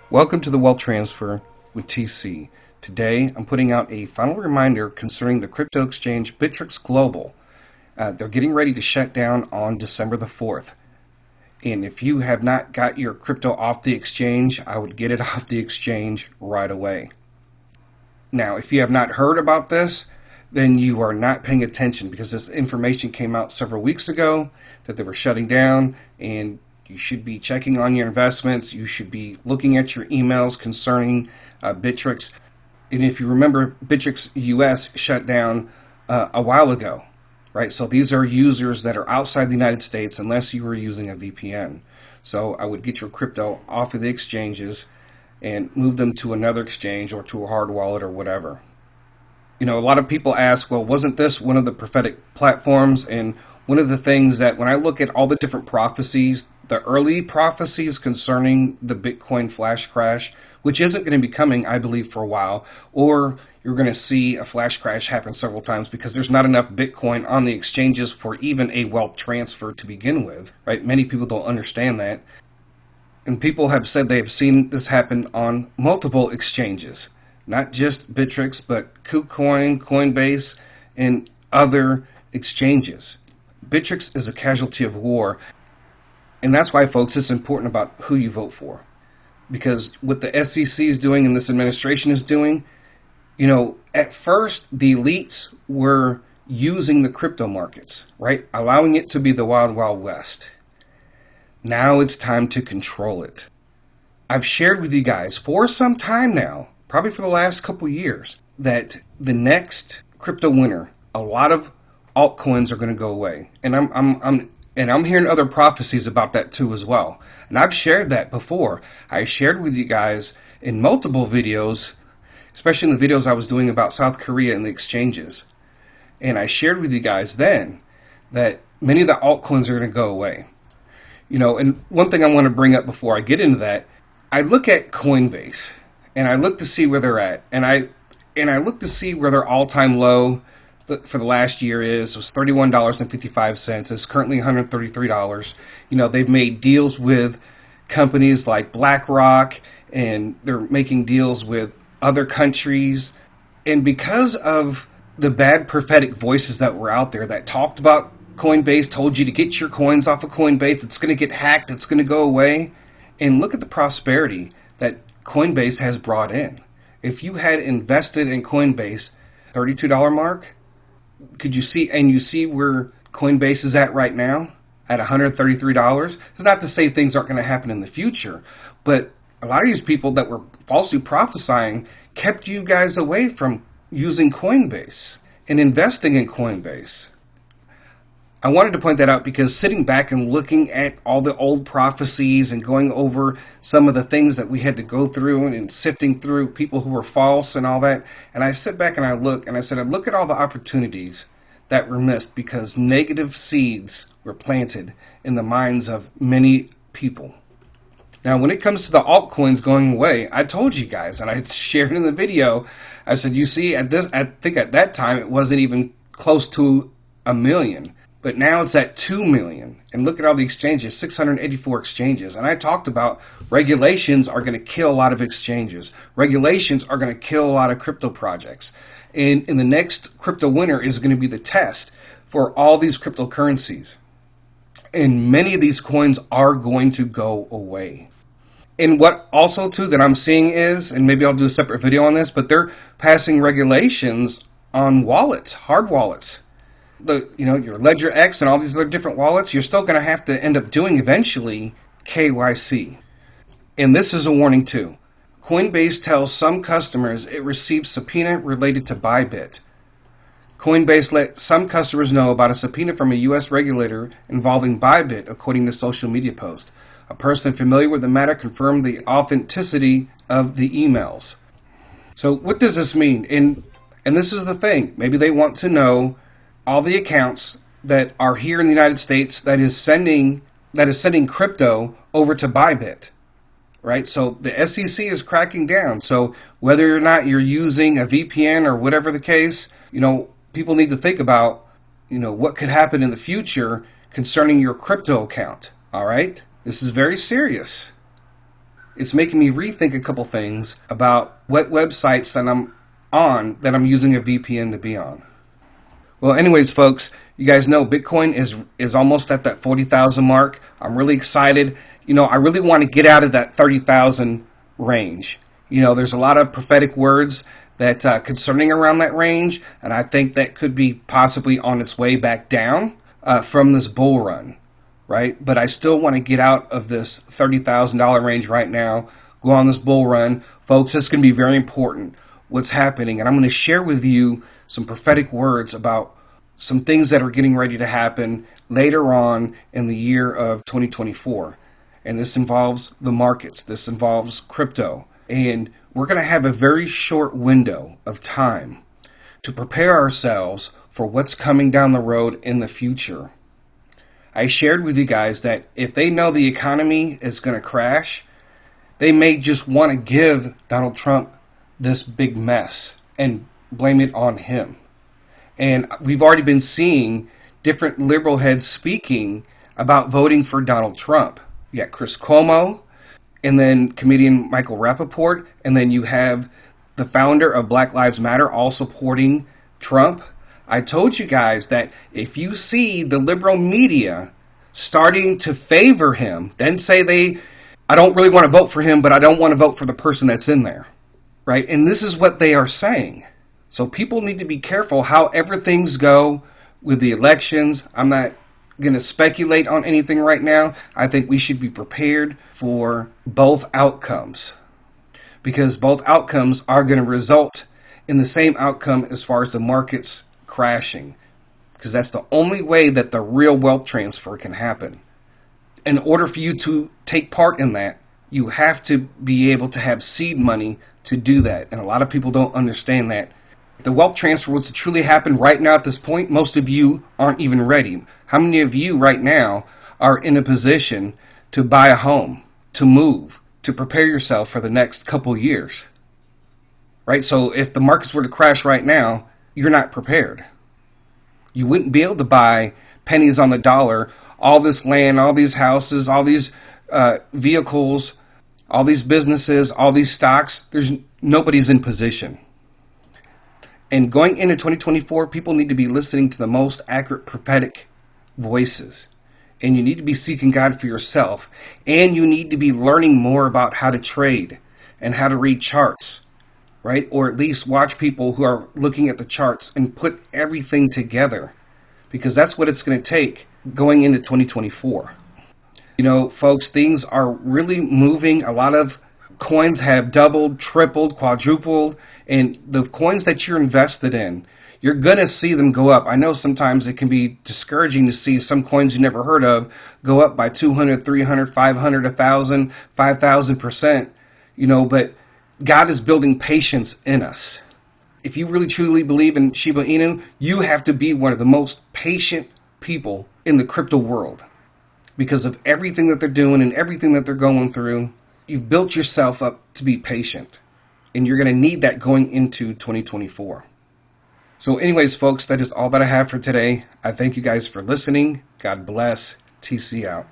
Welcome to the Wealth Transfer with TC. Today, I'm putting out a final reminder concerning the crypto exchange Bittrex Global. They're getting ready to shut down on December the 4th. And if you have not got your crypto off the exchange, I would get it off the exchange right away. Now, if you have not heard about this, then you are not paying attention, because this information came out several weeks ago that they were shutting down, and you should be checking on your investments. You should be looking at your emails concerning Bittrex. And if you remember, Bittrex US shut down a while ago, right? So these are users that are outside the United States unless you were using a VPN. So I would get your crypto off of the exchanges and move them to another exchange or to a hard wallet or whatever. You know, a lot of people ask, well, wasn't this one of the prophetic platforms? And one of the things that when I look at all the different prophecies, the early prophecies concerning the Bitcoin flash crash, which isn't going to be coming, I believe, for a while, or you're going to see a flash crash happen several times because there's not enough Bitcoin on the exchanges for even a wealth transfer to begin with, right? Many people don't understand that. And people have said they have seen this happen on multiple exchanges, not just Bittrex, but KuCoin, Coinbase, and other exchanges. Bittrex is a casualty of war. And that's why, folks, it's important about who you vote for. Because what the SEC is doing and this administration is doing, you know, at first the elites were using the crypto markets, right? Allowing it to be the wild, wild west. Now it's time to control it. I've shared with you guys for some time now, probably for the last couple years, that the next crypto winter, a lot of altcoins are going to go away. And I'm hearing other prophecies about that too as well. And I've shared that before. I shared with you guys in multiple videos, especially in the videos I was doing about South Korea and the exchanges. And I shared with you guys then that many of the altcoins are going to go away. You know, and one thing I want to bring up before I get into that, I look at Coinbase and I look to see where they're at. And I look to see where their all-time low for the last year was $31.55. It's currently $133. You know, they've made deals with companies like BlackRock, and they're making deals with other countries. And because of the bad prophetic voices that were out there that talked about Coinbase, told you to get your coins off of Coinbase, it's going to get hacked, it's going to go away. And look at the prosperity that Coinbase has brought in. If you had invested in Coinbase, $32 mark, could you see, and you see where Coinbase is at right now, at $133? It's not to say things aren't going to happen in the future, but a lot of these people that were falsely prophesying kept you guys away from using Coinbase and investing in Coinbase. I wanted to point that out because sitting back and looking at all the old prophecies and going over some of the things that we had to go through and sifting through people who were false and all that, and I sit back and I look and I said, I look at all the opportunities that were missed because negative seeds were planted in the minds of many people. Now, when it comes to the altcoins going away, I told you guys, and I shared in the video, I said, you see, I think at that time it wasn't even close to 1 million. But now it's at 2 million. And look at all the exchanges, 684 exchanges. And I talked about regulations are going to kill a lot of exchanges. Regulations are going to kill a lot of crypto projects. And in the next crypto winter is going to be the test for all these cryptocurrencies. And many of these coins are going to go away. And what also too that I'm seeing is, and maybe I'll do a separate video on this, but they're passing regulations on wallets, hard wallets. Your Ledger X and all these other different wallets, you're still going to have to end up doing eventually KYC. And this is a warning too. Coinbase tells some customers it received subpoena related to Bybit. Coinbase let some customers know about a subpoena from a U.S. regulator involving Bybit, according to social media post. A person familiar with the matter confirmed the authenticity of the emails. So what does this mean? And this is the thing. Maybe they want to know all the accounts that are here in the United States that is sending crypto over to Bybit, right? So the SEC is cracking down. So whether or not you're using a VPN or whatever the case, people need to think about, what could happen in the future concerning your crypto account. All right, this is very serious. it's making me rethink a couple things about what websites that I'm on that I'm using a VPN to be on. Well, anyways, folks, you guys know Bitcoin is almost at that 40,000 mark. I'm really excited. I really want to get out of that 30,000 range. There's a lot of prophetic words that concerning around that range, and I think that could be possibly on its way back down from this bull run, right? But I still want to get out of this $30,000 range right now, go on this bull run. Folks, this is going to be very important, what's happening, and I'm going to share with you some prophetic words about some things that are getting ready to happen later on in the year of 2024. And this involves the markets. This involves crypto. And we're going to have a very short window of time to prepare ourselves for what's coming down the road in the future. I shared with you guys that if they know the economy is going to crash, they may just want to give Donald Trump this big mess and blame it on him. And we've already been seeing different liberal heads speaking about voting for Donald Trump. You got Chris Cuomo, and then comedian Michael Rappaport, and then you have the founder of Black Lives Matter all supporting Trump. I told you guys that if you see the liberal media starting to favor him, then say I don't really want to vote for him, but I don't want to vote for the person that's in there, right? And this is what they are saying. So people need to be careful however things go with the elections. I'm not going to speculate on anything right now. I think we should be prepared for both outcomes, because both outcomes are going to result in the same outcome as far as the markets crashing, because that's the only way that the real wealth transfer can happen. In order for you to take part in that, you have to be able to have seed money to do that. And a lot of people don't understand that. If the wealth transfer was to truly happen right now at this point, most of you aren't even ready. How many of you right now are in a position to buy a home, to move, to prepare yourself for the next couple years? Right? So if the markets were to crash right now, you're not prepared. You wouldn't be able to buy pennies on the dollar, all this land, all these houses, all these vehicles, all these businesses, all these stocks. Nobody's in position. And going into 2024, people need to be listening to the most accurate prophetic voices. And you need to be seeking God for yourself. And you need to be learning more about how to trade and how to read charts, right? Or at least watch people who are looking at the charts and put everything together, because that's what it's going to take going into 2024. Folks, things are really moving. A lot of coins have doubled, tripled, quadrupled, and the coins that you're invested in, you're going to see them go up. I know sometimes it can be discouraging to see some coins you never heard of go up by 200, 300, 500, 1,000, 5,000%, but God is building patience in us. If you really truly believe in Shiba Inu, you have to be one of the most patient people in the crypto world, because of everything that they're doing and everything that they're going through. You've built yourself up to be patient, and you're going to need that going into 2024. So anyways, folks, that is all that I have for today. I thank you guys for listening. God bless. TC out.